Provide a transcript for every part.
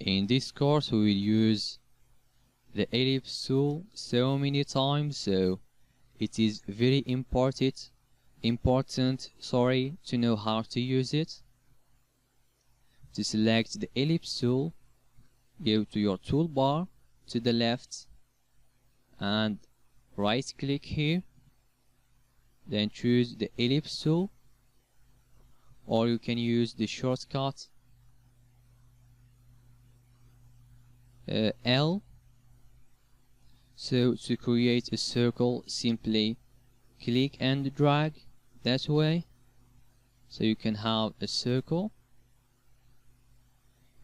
In this course we will use the ellipse tool so many times, so it is very important to know how to use it. To select the ellipse tool, go to your toolbar to the left and right click here, then choose the ellipse tool, or you can use the shortcut L. So to create a circle, simply click and drag that way, so you can have a circle.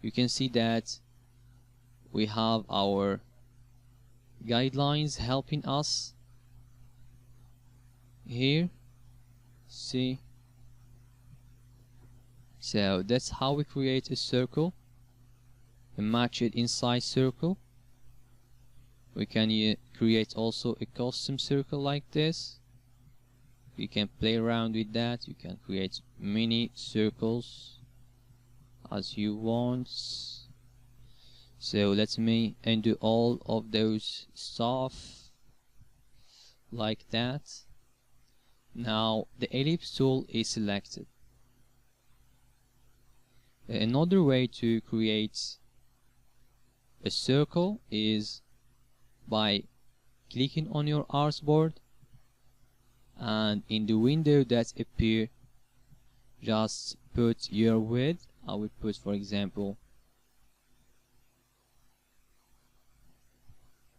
You can see that we have our guidelines helping us here. See, so that's how we create a circle, a matched inside circle. We can create also a custom circle like this. You can play around with that. You can create mini circles as you want. So let me undo all of those stuff like that. Now the ellipse tool is selected. Another way to create a circle is by clicking on your artboard, and in the window that appear, just put your width. I will put, for example,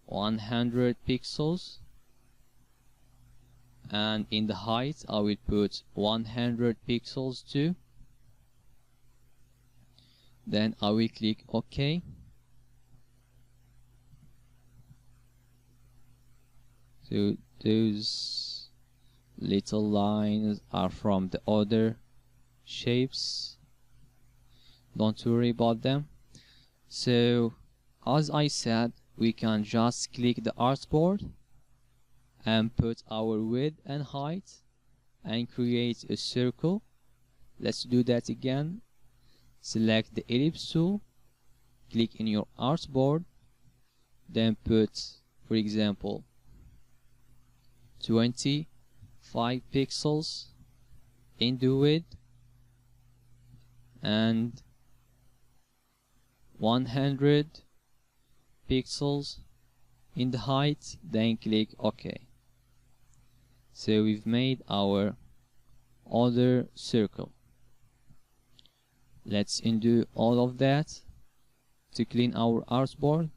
100 pixels, and in the height I will put 100 pixels too. Then I will click OK. So those little lines are from the other shapes, don't worry about them. So as I said, we can just click the artboard and put our width and height and create a circle. Let's do that again. Select the ellipse tool, click in your artboard, then put, for example, 25 pixels in the width and 100 pixels in the height, then click OK. So we've made our other circle. Let's undo all of that to clean our artboard.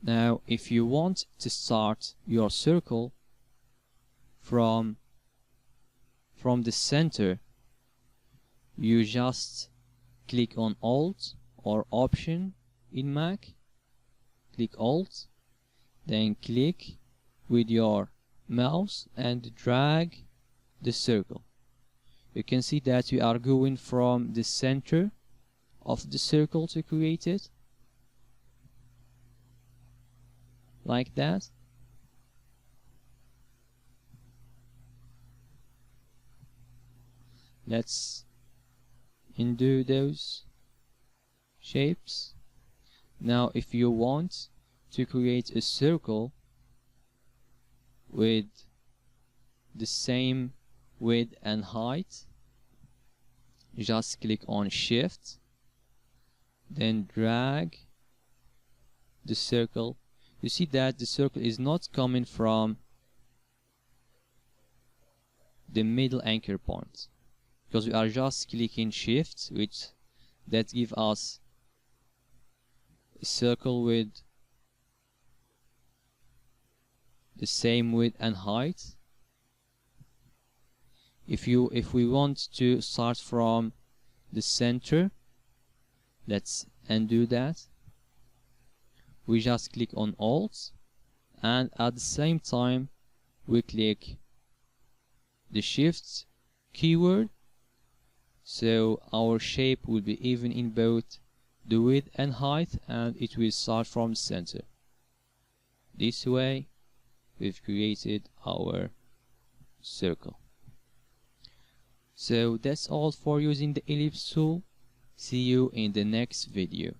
Now if you want to start your circle from the center, you just click on Alt or Option in Mac, click Alt, then click with your mouse and drag the circle. You can see that we are going from the center of the circle to create it, like that. Let's undo those shapes. Now if you want to create a circle with the same width and height, just click on Shift, then drag the circle. You see that the circle is not coming from the middle anchor point, because we are just clicking Shift, which that gives us a circle with the same width and height. If we want to start from the center, let's undo that. We just click on Alt, and at the same time we click the Shift keyword, so our shape will be even in both the width and height, and it will start from the center. This way we've created our circle. So that's all for using the ellipse tool. See you in the next video.